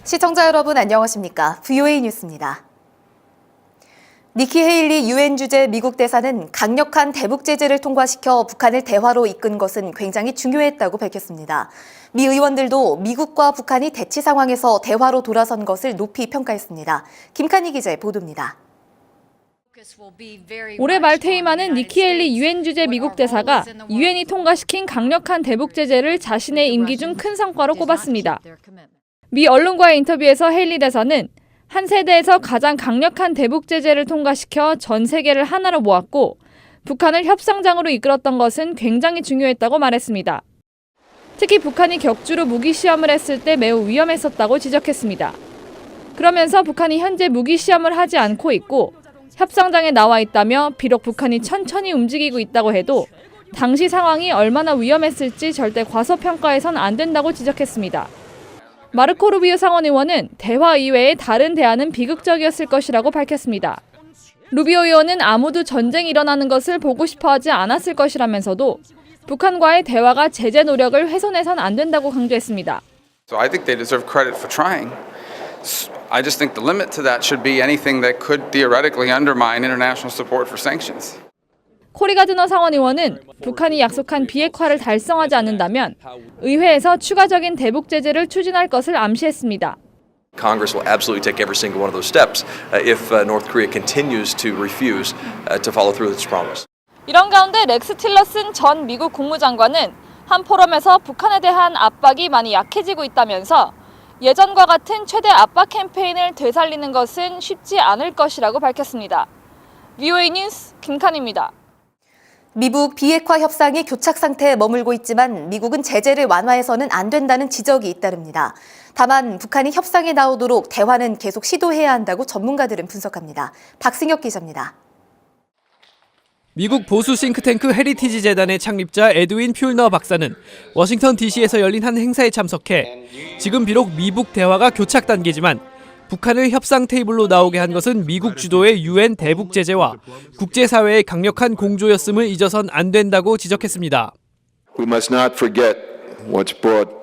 시청자 여러분 안녕하십니까? VOA 뉴스입니다. 니키 헤일리 유엔 주재 미국 대사는 강력한 대북 제재를 통과시켜 북한을 대화로 이끈 것은 굉장히 중요했다고 밝혔습니다. 미 의원들도 미국과 북한이 대치 상황에서 대화로 돌아선 것을 높이 평가했습니다. 김칸희 기자의 보도입니다. 올해 말 퇴임하는 니키 헤일리 유엔 주재 미국 대사가 유엔이 통과시킨 강력한 대북 제재를 자신의 임기 중 큰 성과로 꼽았습니다. 미 언론과의 인터뷰에서 헤일리 대사는 한 세대에서 가장 강력한 대북 제재를 통과시켜 전 세계를 하나로 모았고 북한을 협상장으로 이끌었던 것은 굉장히 중요했다고 말했습니다. 특히 북한이 격주로 무기 시험을 했을 때 매우 위험했었다고 지적했습니다. 그러면서 북한이 현재 무기 시험을 하지 않고 있고 협상장에 나와 있다며 비록 북한이 천천히 움직이고 있다고 해도 당시 상황이 얼마나 위험했을지 절대 과소평가해선 안 된다고 지적했습니다. 마르코 루비오 상원의원은 대화 이외의 다른 대안은 비극적이었을 것이라고 밝혔습니다. 루비오 의원은 아무도 전쟁이 일어나는 것을 보고 싶어하지 않았을 것이라면서도 북한과의 대화가 제재 노력을 훼손해선 안 된다고 강조했습니다. So I think they deserve credit for trying. I just think the limit to that should be anything that could theoretically undermine international support for sanctions. 코리 가드너 상원의원은 북한이 약속한 비핵화를 달성하지 않는다면 의회에서 추가적인 대북 제재를 추진할 것을 암시했습니다. Congress will absolutely take every single one of those steps if North Korea continues to refuse to follow through with its promise. 이런 가운데 렉스 틸러슨 전 미국 국무장관은 한 포럼에서 북한에 대한 압박이 많이 약해지고 있다면서 예전과 같은 최대 압박 캠페인을 되살리는 것은 쉽지 않을 것이라고 밝혔습니다. VOA 뉴스 김칸입니다. 미북 비핵화 협상이 교착 상태에 머물고 있지만 미국은 제재를 완화해서는 안 된다는 지적이 잇따릅니다. 다만 북한이 협상에 나오도록 대화는 계속 시도해야 한다고 전문가들은 분석합니다. 박승혁 기자입니다. 미국 보수 싱크탱크 헤리티지 재단의 창립자 에드윈 퓰너 박사는 워싱턴 DC에서 열린 한 행사에 참석해 지금 비록 미북 대화가 교착 단계지만 북한을 협상 테이블로 나오게 한 것은 미국 주도의 유엔 대북 제재와 국제사회의 강력한 공조였음을 잊어선 안 된다고 지적했습니다. We must not forget what's brought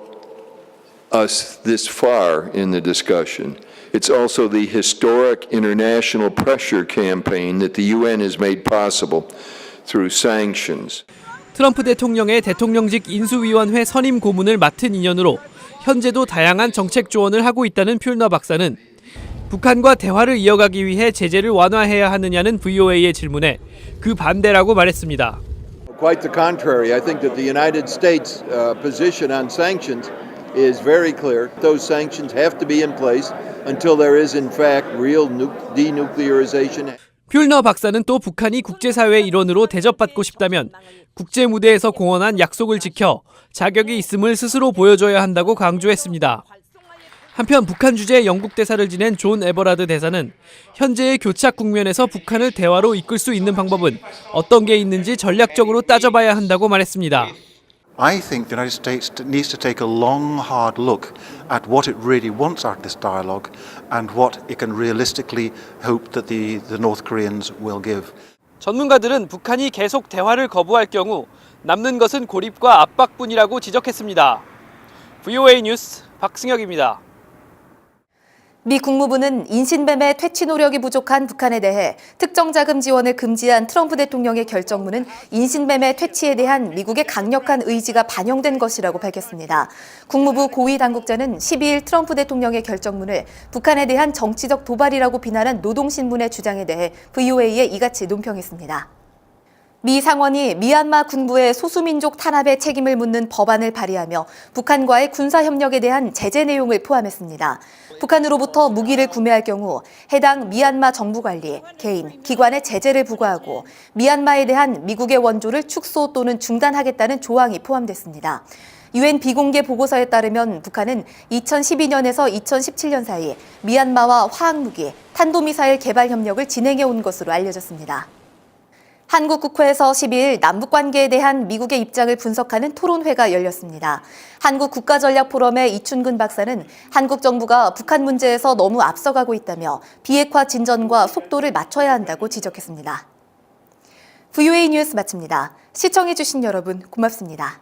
us this far in the discussion. It's also the historic international pressure campaign that the UN has made possible through sanctions. 트럼프 대통령의 대통령직 인수위원회 선임 고문을 맡은 인연으로 현재도 다양한 정책 조언을 하고 있다는 퓰너 박사는 북한과 대화를 이어가기 위해 제재를 완화해야 하느냐는 VOA의 질문에 그 반대라고 말했습니다. Quite the contrary. I think that the United States position on sanctions is very clear. Those sanctions have to be in place until there is in fact real denuclearization. 퓰너 박사는 또 북한이 국제사회의 일원으로 대접받고 싶다면 국제 무대에서 공언한 약속을 지켜 자격이 있음을 스스로 보여줘야 한다고 강조했습니다. 한편 북한 주재 영국 대사를 지낸 존 에버라드 대사는 현재의 교착 국면에서 북한을 대화로 이끌 수 있는 방법은 어떤 게 있는지 전략적으로 따져봐야 한다고 말했습니다. I think the United States needs to take a long, hard look at what it really wants out of this dialogue and what it can realistically hope that the North Koreans will give. 전문가들은 북한이 계속 대화를 거부할 경우 남는 것은 고립과 압박뿐이라고 지적했습니다. VOA 뉴스 박승혁입니다. 미 국무부는 인신매매 퇴치 노력이 부족한 북한에 대해 특정 자금 지원을 금지한 트럼프 대통령의 결정문은 인신매매 퇴치에 대한 미국의 강력한 의지가 반영된 것이라고 밝혔습니다. 국무부 고위 당국자는 12일 트럼프 대통령의 결정문을 북한에 대한 정치적 도발이라고 비난한 노동신문의 주장에 대해 VOA에 이같이 논평했습니다. 미 상원이 미얀마 군부의 소수민족 탄압의 책임을 묻는 법안을 발의하며 북한과의 군사협력에 대한 제재 내용을 포함했습니다. 북한으로부터 무기를 구매할 경우 해당 미얀마 정부 관리, 개인, 기관에 제재를 부과하고 미얀마에 대한 미국의 원조를 축소 또는 중단하겠다는 조항이 포함됐습니다. 유엔 비공개 보고서에 따르면 북한은 2012년에서 2017년 사이 미얀마와 화학무기, 탄도미사일 개발 협력을 진행해 온 것으로 알려졌습니다. 한국 국회에서 12일 남북관계에 대한 미국의 입장을 분석하는 토론회가 열렸습니다. 한국국가전략포럼의 이춘근 박사는 한국 정부가 북한 문제에서 너무 앞서가고 있다며 비핵화 진전과 속도를 맞춰야 한다고 지적했습니다. VOA 뉴스 마칩니다. 시청해주신 여러분 고맙습니다.